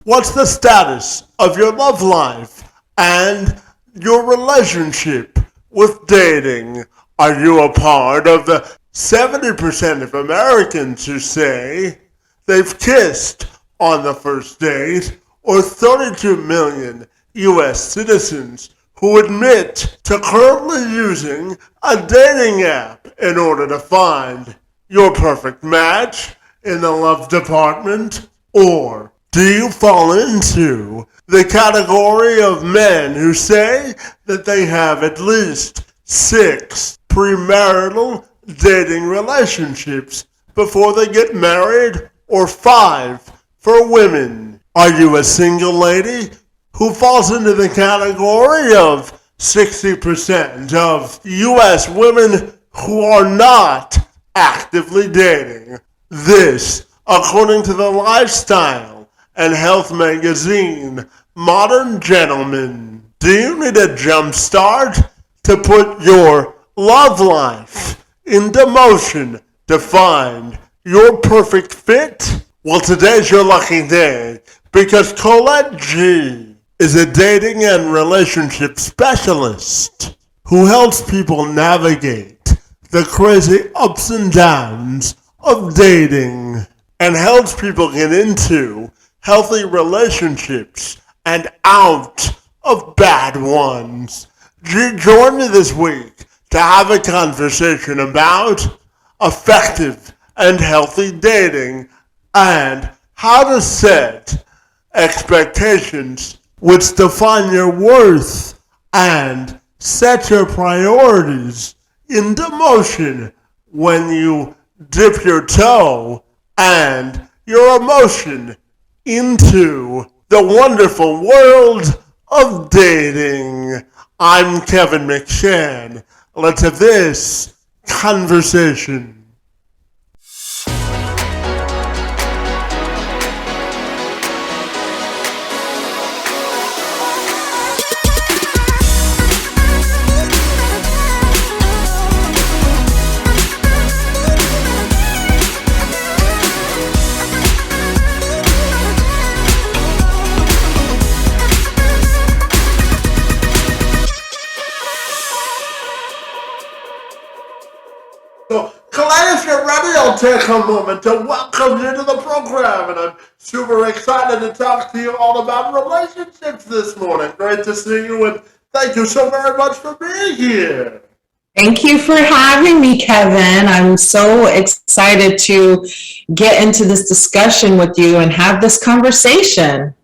What's the status of your love life and your relationship with dating? Are you a part of the 70% of Americans who say they've kissed on the first date, or 32 million US citizens who admit to currently using a dating app in order to find your perfect match in the love department? Or do you fall into the category of men who say that they have at least 6 premarital dating relationships before they get married, or 5 for women? Are you a single lady who falls into the category of 60% of US women who are not actively dating? This, according to the lifestyle and health magazine Modern Gentleman. Do you need a jump start to put your love life into motion to find your perfect fit? Well, today's your lucky day, because Collette Gee is a dating and relationship specialist who helps people navigate the crazy ups and downs of dating and helps people get into healthy relationships and out of bad ones. Gee joined me this week to have a conversation about effective and healthy dating and how to set expectations which define your worth and set your priorities into motion when you dip your toe and your emotion into the wonderful world of dating. I'm Kevin McShann. Let's have this conversation. So, Colette, if you're ready, I'll take a moment to welcome you to the program, and I'm super excited to talk to you all about relationships this morning. Great to see you, and thank you so very much for being here. Thank you for having me, Kevin. I'm so excited to get into this discussion with you and have this conversation.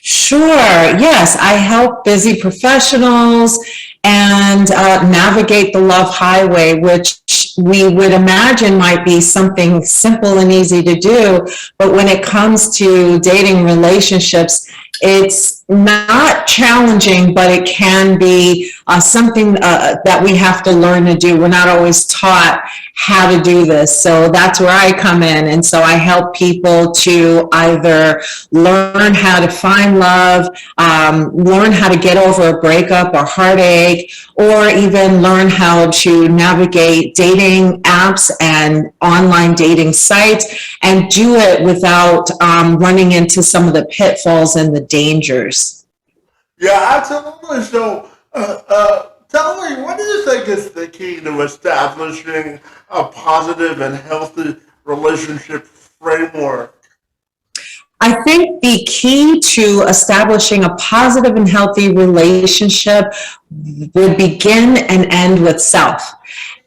Sure, yes, I help busy professionals and navigate the love highway, which we would imagine might be something simple and easy to do. But when it comes to dating relationships, it's not challenging, but it can be something that we have to learn to do. We're not always taught how to do this. So that's where I come in. And so I help people to either learn how to find love, learn how to get over a breakup or heartache, or even learn how to navigate dating apps and online dating sites and do it without running into some of the pitfalls and the dangers. Yeah, absolutely. So, tell me, what do you think is the key to establishing a positive and healthy relationship framework? I think the key to establishing a positive and healthy relationship would begin and end with self.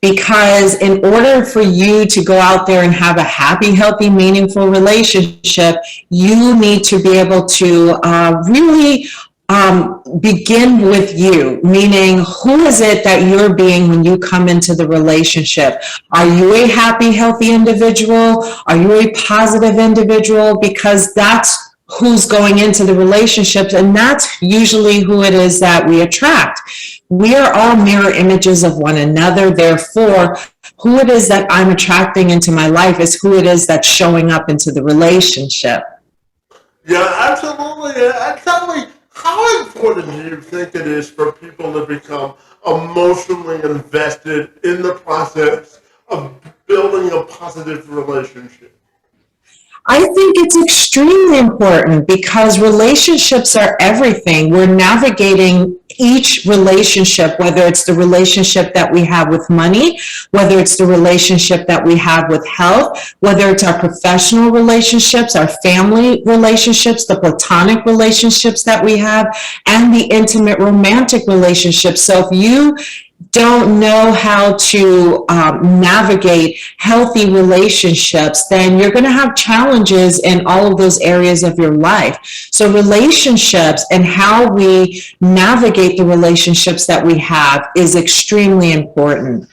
Because in order for you to go out there and have a happy, healthy, meaningful relationship, you need to be able to really begin with you, meaning who is it that you're being when you come into the relationship? Are you a happy, healthy individual? Are you a positive individual? Because that's who's going into the relationships, and that's usually who it is that we attract. We are all mirror images of one another. Therefore, who it is that I'm attracting into my life is who it is that's showing up into the relationship. Yeah, absolutely. And tell me, how important do you think it is for people to become emotionally invested in the process of building a positive relationship? I think it's extremely important because relationships are everything. We're navigating each relationship, whether it's the relationship that we have with money, whether it's the relationship that we have with health, whether it's our professional relationships, our family relationships, the platonic relationships that we have, and the intimate romantic relationships. So if you don't know how to navigate healthy relationships, then you're going to have challenges in all of those areas of your life. So relationships and how we navigate the relationships that we have is extremely important.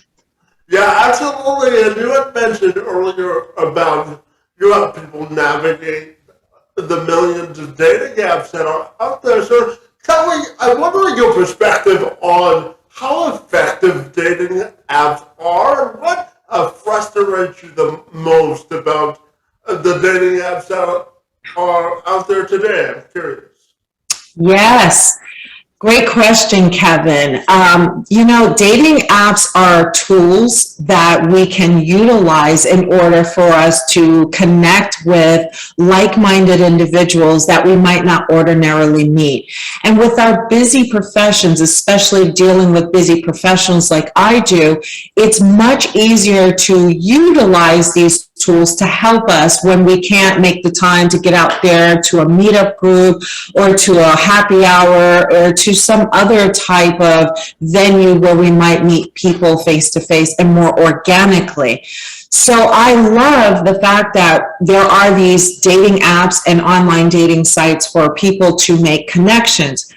Yeah, absolutely. And you had mentioned earlier about you have people navigate the millions of dating apps that are out there. So tell me, I wonder your perspective on how effective dating apps are and what frustrates you the most about the dating apps that are out there today. I'm curious. Yes. Great question, Kevin. Dating apps are tools that we can utilize in order for us to connect with like-minded individuals that we might not ordinarily meet. And with our busy professions, especially dealing with busy professionals like I do, it's much easier to utilize these tools to help us when we can't make the time to get out there to a meetup group or to a happy hour or to some other type of venue where we might meet people face to face and more organically. So I love the fact that there are these dating apps and online dating sites for people to make connections.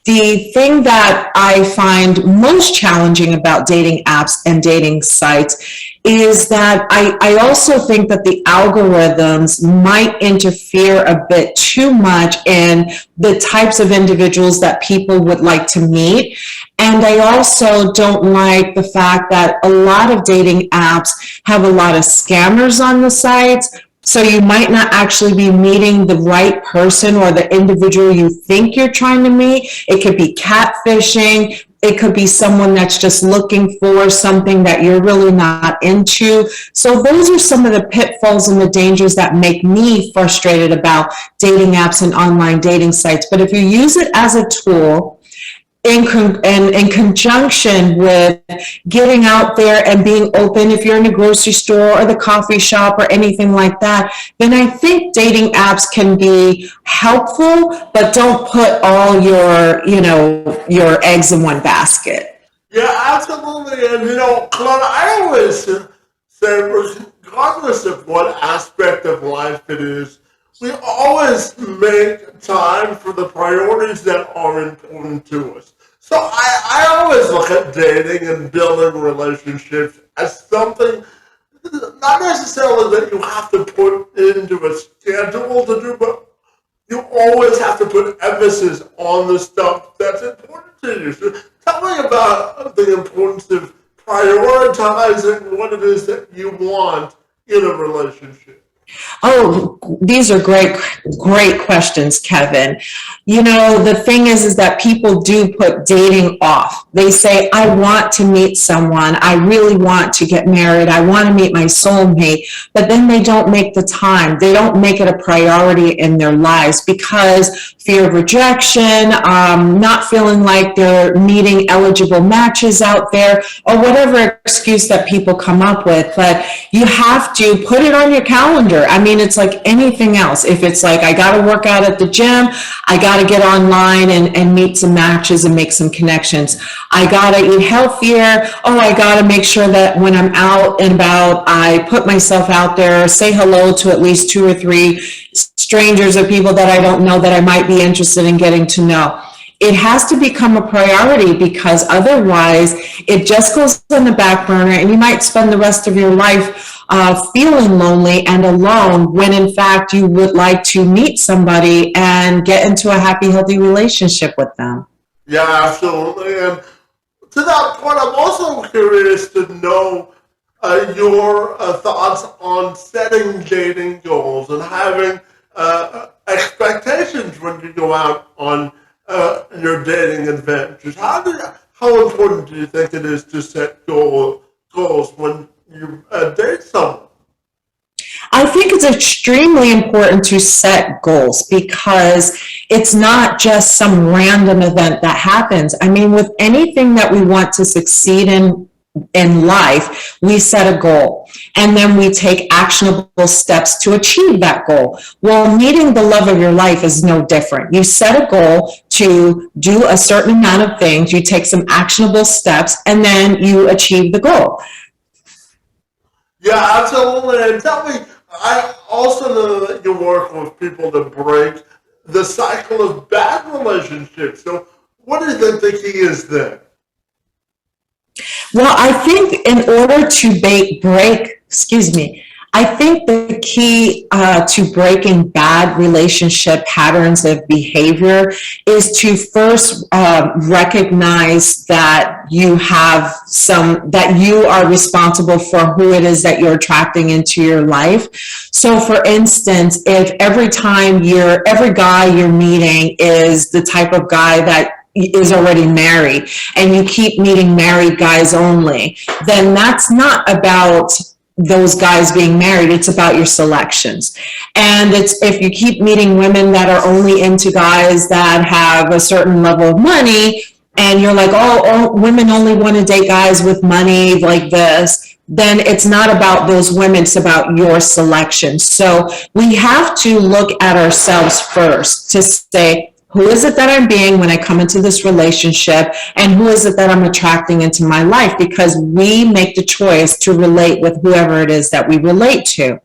The thing that I find most challenging about dating apps and dating sites is that I also think that the algorithms might interfere a bit too much in the types of individuals that people would like to meet. And I also don't like the fact that a lot of dating apps have a lot of scammers on the sites. So you might not actually be meeting the right person or the individual you think you're trying to meet. It could be catfishing. It could be someone that's just looking for something that you're really not into. So those are some of the pitfalls and the dangers that make me frustrated about dating apps and online dating sites. But if you use it as a tool, in conjunction with getting out there and being open, if you're in a grocery store or the coffee shop or anything like that, then I think dating apps can be helpful, but don't put all your eggs in one basket. Yeah, absolutely. And Claude, I always say, regardless of what aspect of life it is, we always make time for the priorities that are important to us. So I always look at dating and building relationships as something not necessarily that you have to put into a schedule to do, but you always have to put emphasis on the stuff that's important to you. So tell me about the importance of prioritizing what it is that you want in a relationship. Oh, these are great questions, Kevin. The thing is that people do put dating off. They say, I want to meet someone. I really want to get married. I want to meet my soulmate. But then they don't make the time. They don't make it a priority in their lives because fear of rejection, not feeling like they're meeting eligible matches out there, or whatever excuse that people come up with. But you have to put it on your calendar. I mean, it's like anything else. If it's like, I got to work out at the gym, I got to get online and meet some matches and make some connections. I got to eat healthier. Oh, I got to make sure that when I'm out and about, I put myself out there, say hello to at least 2 or 3 strangers or people that I don't know that I might be interested in getting to know. It has to become a priority because otherwise it just goes on the back burner and you might spend the rest of your life feeling lonely and alone when in fact you would like to meet somebody and get into a happy, healthy relationship with them. Yeah, absolutely. And to that point, I'm also curious to know your thoughts on setting dating goals and having expectations when you go out on your dating adventures. How important do you think it is to set goals when you date someone? I think it's extremely important to set goals because it's not just some random event that happens. I mean, with anything that we want to succeed in life, we set a goal and then we take actionable steps to achieve that goal. Well, meeting the love of your life is no different. You set a goal to do a certain amount of things, you take some actionable steps, and then you achieve the goal. Yeah, absolutely. And tell me, I also know that you work with people to break the cycle of bad relationships. So, what do you think the key is there? Well, I think in order to I think the key to breaking bad relationship patterns of behavior is to first recognize that that you are responsible for who it is that you're attracting into your life. So for instance, if every guy you're meeting is the type of guy that is already married and you keep meeting married guys only, then that's not about those guys being married, it's about your selections. And it's if you keep meeting women that are only into guys that have a certain level of money and you're like, oh, women only want to date guys with money like this, then it's not about those women, it's about your selection. So we have to look at ourselves first to say, who is it that I'm being when I come into this relationship, and who is it that I'm attracting into my life? Because we make the choice to relate with whoever it is that we relate to.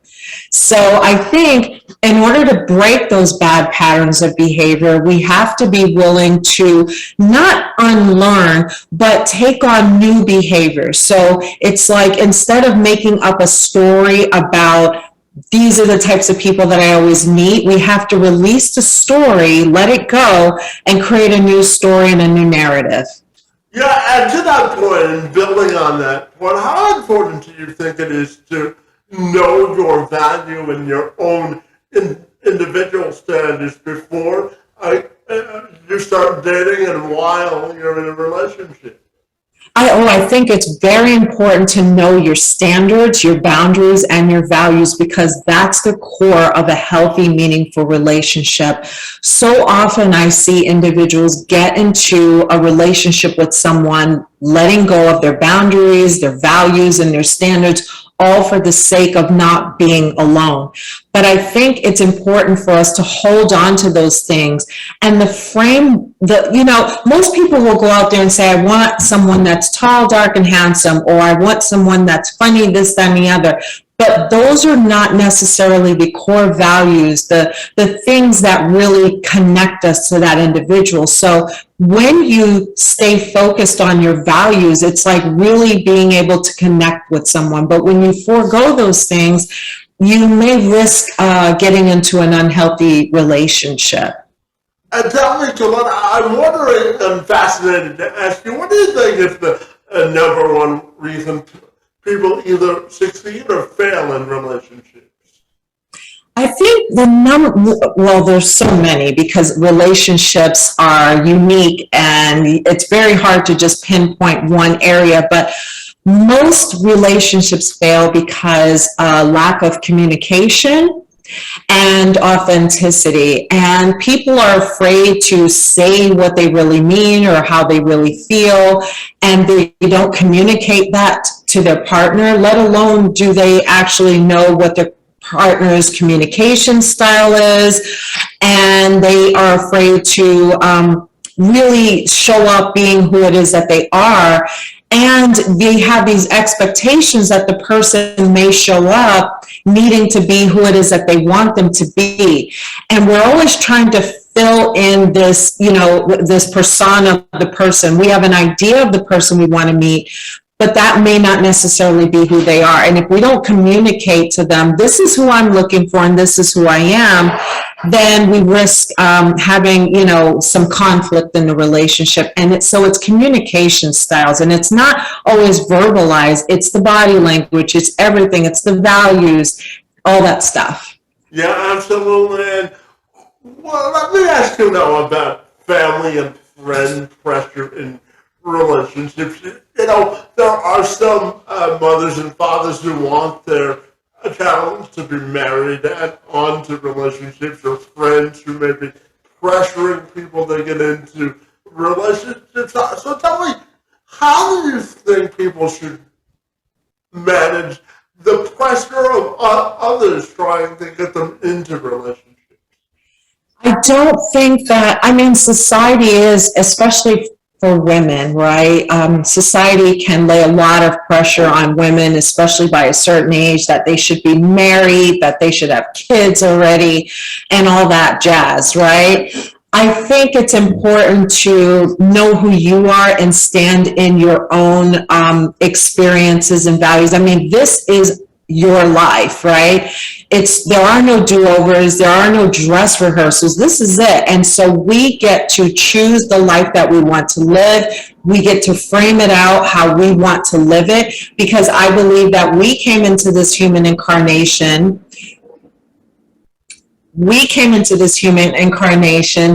So I think in order to break those bad patterns of behavior, we have to be willing to not unlearn, but take on new behaviors. So it's like instead of making up a story about these are the types of people that I always meet, we have to release the story, let it go, and create a new story and a new narrative. Yeah, and to that point, and building on that point, how important do you think it is to know your value and your own individual standards before you start dating and while you're in a relationship? I think it's very important to know your standards, your boundaries, and your values because that's the core of a healthy, meaningful relationship. So often I see individuals get into a relationship with someone, letting go of their boundaries, their values, and their standards, all for the sake of not being alone. But I think it's important for us to hold on to those things and most people will go out there and say, I want someone that's tall, dark, and handsome, or I want someone that's funny, this, that, and the other. But those are not necessarily the core values, the things that really connect us to that individual. So when you stay focused on your values, it's like really being able to connect with someone. But when you forego those things, you may risk getting into an unhealthy relationship. And tell me, Colette, I'm wondering, I'm fascinated to ask you, what do you think is the number one reason people either succeed or fail in relationships? I think there's so many because relationships are unique and it's very hard to just pinpoint one area, but most relationships fail because lack of communication and authenticity. And people are afraid to say what they really mean or how they really feel, and they don't communicate that to their partner, let alone do they actually know what their partner's communication style is, and they are afraid to really show up being who it is that they are. And they have these expectations that the person may show up needing to be who it is that they want them to be. And we're always trying to fill in this, this persona of the person. We have an idea of the person we want to meet, but that may not necessarily be who they are. And if we don't communicate to them, this is who I'm looking for and this is who I am, then we risk having, some conflict in the relationship. And it's communication styles, and it's not always verbalized. It's the body language, it's everything, it's the values, all that stuff. Yeah, absolutely. And well, let me ask you now about family and friend pressure in relationships. There are some mothers and fathers who want their a challenge to be married and onto relationships, or friends who may be pressuring people to get into relationships. So tell me, how do you think people should manage the pressure of others trying to get them into relationships? I don't think that, I mean, society is, especially for women, right? Society can lay a lot of pressure on women, especially by a certain age, that they should be married, that they should have kids already, and all that jazz, right? I think it's important to know who you are and stand in your own experiences and values. I mean, this is your life, right? There are no do-overs, there are no dress rehearsals. This is it. And so we get to choose the life that we want to live. We get to frame it out how we want to live it, because I believe that we came into this human incarnation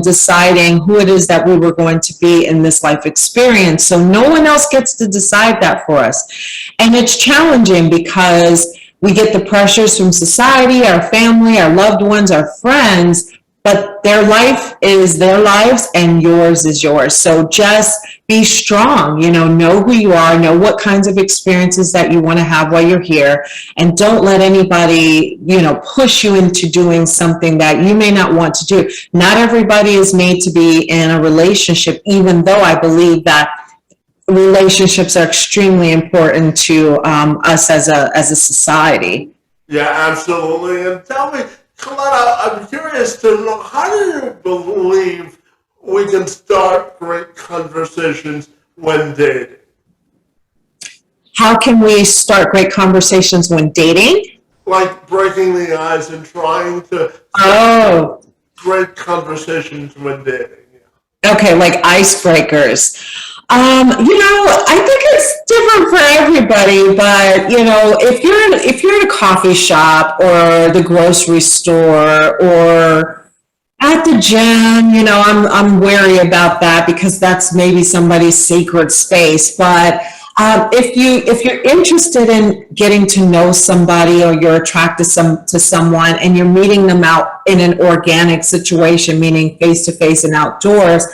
deciding who it is that we were going to be in this life experience. So no one else gets to decide that for us. And it's challenging because we get the pressures from society, our family, our loved ones, our friends, but their life is their lives and yours is yours. So just be strong, know who you are, know what kinds of experiences that you want to have while you're here, and don't let anybody, push you into doing something that you may not want to do. Not everybody is made to be in a relationship, even though I believe that relationships are extremely important to us as a society. Yeah, absolutely. And tell me, Colette, I'm curious to know, how do you believe we can start great conversations when dating? How can we start great conversations when dating? Like breaking the ice and trying to start great conversations when dating. Okay, like icebreakers. I think it's different for everybody, but if you're in a coffee shop or the grocery store or at the gym, I'm wary about that because that's maybe somebody's sacred space. But if you're interested in getting to know somebody, or you're attracted to someone and you're meeting them out in an organic situation, meaning face to face and outdoors,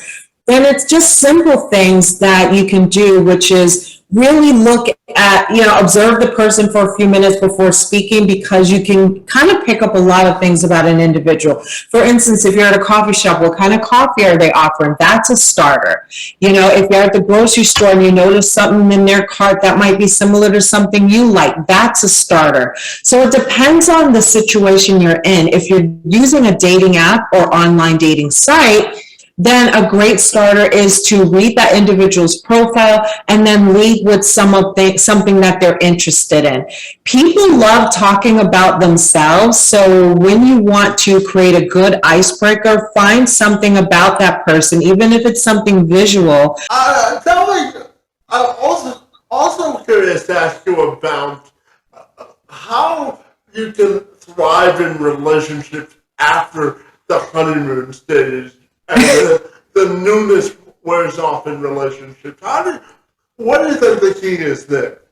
then it's just simple things that you can do, which is really look at, observe the person for a few minutes before speaking, because you can kind of pick up a lot of things about an individual. For instance, if you're at a coffee shop, what kind of coffee are they offering? That's a starter. If you're at the grocery store and you notice something in their cart that might be similar to something you like, that's a starter. So it depends on the situation you're in. If you're using a dating app or online dating site, then a great starter is to read that individual's profile and then lead with something that they're interested in. People love talking about themselves, so when you want to create a good icebreaker, find something about that person, even if it's something visual. Tell me, I'm also curious to ask you about how you can thrive in relationships after the honeymoon stage. And the newness wears off in relationships. What do you think the key is there?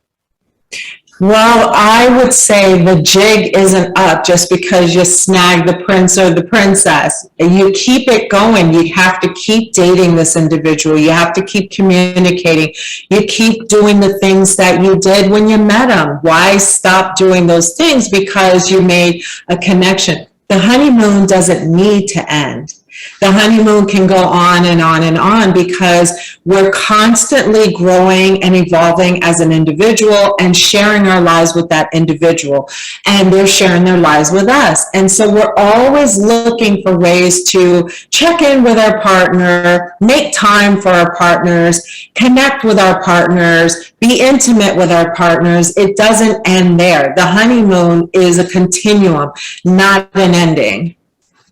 Well, I would say the jig isn't up just because you snag the prince or the princess. You keep it going. You have to keep dating this individual. You have to keep communicating. You keep doing the things that you did when you met them. Why stop doing those things? Because you made a connection. The honeymoon doesn't need to end. The honeymoon can go on and on and on because we're constantly growing and evolving as an individual and sharing our lives with that individual. And they're sharing their lives with us. And so we're always looking for ways to check in with our partner, make time for our partners, connect with our partners, be intimate with our partners. It doesn't end there. The honeymoon is a continuum, not an ending.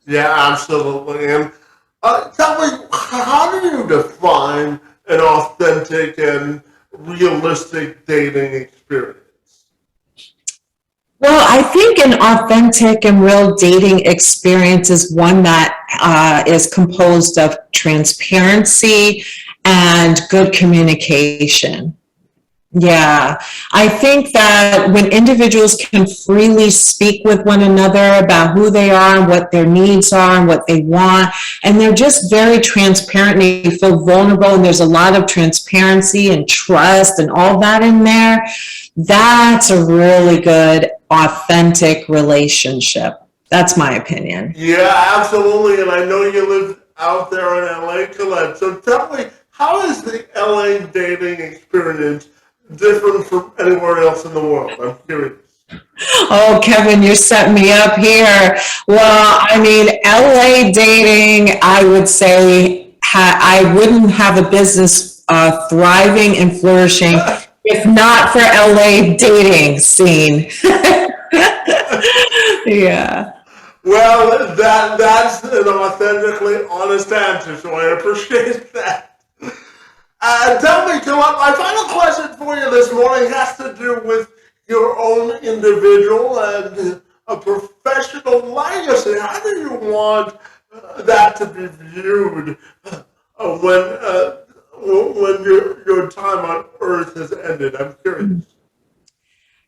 Yeah, absolutely. And tell me, how do you define an authentic and realistic dating experience? Well, I think an authentic and real dating experience is one that is composed of transparency and good communication. Yeah, I think that when individuals can freely speak with one another about who they are and what their needs are and what they want, and they're just very transparent and they feel vulnerable, and there's a lot of transparency and trust and all that in there, that's a really good, authentic relationship. That's my opinion. Yeah, absolutely. And I know you live out there in LA, Colette. So tell me, how is the LA dating experience different from anywhere else in the world? I'm curious. Oh, Kevin, you're setting me up here. Well, I mean, LA dating, I would say I wouldn't have a business thriving and flourishing if not for LA dating scene. Yeah. Well, that's an authentically honest answer, so I appreciate that. Tell me, Colette, my final question for you this morning has to do with your own individual and a professional legacy. How do you want that to be viewed when your time on Earth has ended? I'm curious.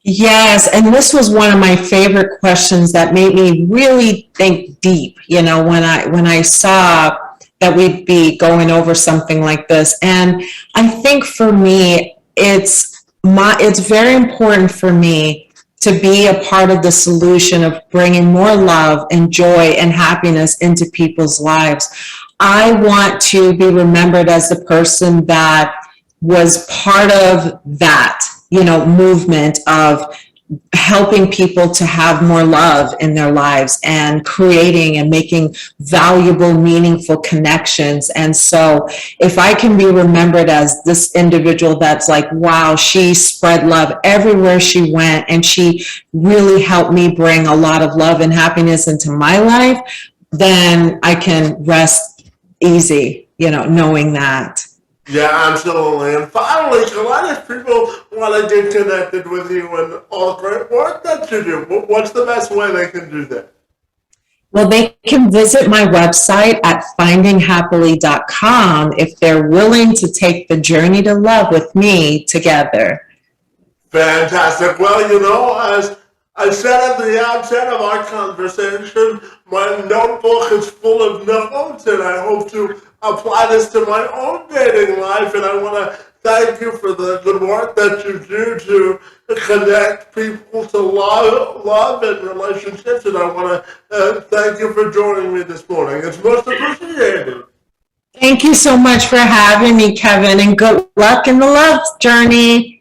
Yes, and this was one of my favorite questions that made me really think deep, when I saw that we'd be going over something like this. And I think for me, it's very important for me to be a part of the solution of bringing more love and joy and happiness into people's lives. I want to be remembered as the person that was part of that, movement of helping people to have more love in their lives and creating and making valuable, meaningful connections. And so if I can be remembered as this individual that's like, wow, she spread love everywhere she went and she really helped me bring a lot of love and happiness into my life, then I can rest easy, knowing that. Yeah, absolutely. And finally, Colette, if people want to get connected with you and all the great work that you do, what's the best way they can do that? Well, they can visit my website at findinghappily.com if they're willing to take the journey to love with me together. Fantastic. Well, as I said at the outset of our conversation, my notebook is full of notes, and I hope to apply this to my own dating life. And I want to thank you for the good work that you do to connect people to love and relationships. And I want to thank you for joining me this morning. It's most appreciated. Thank you so much for having me, Kevin, and good luck in the love journey.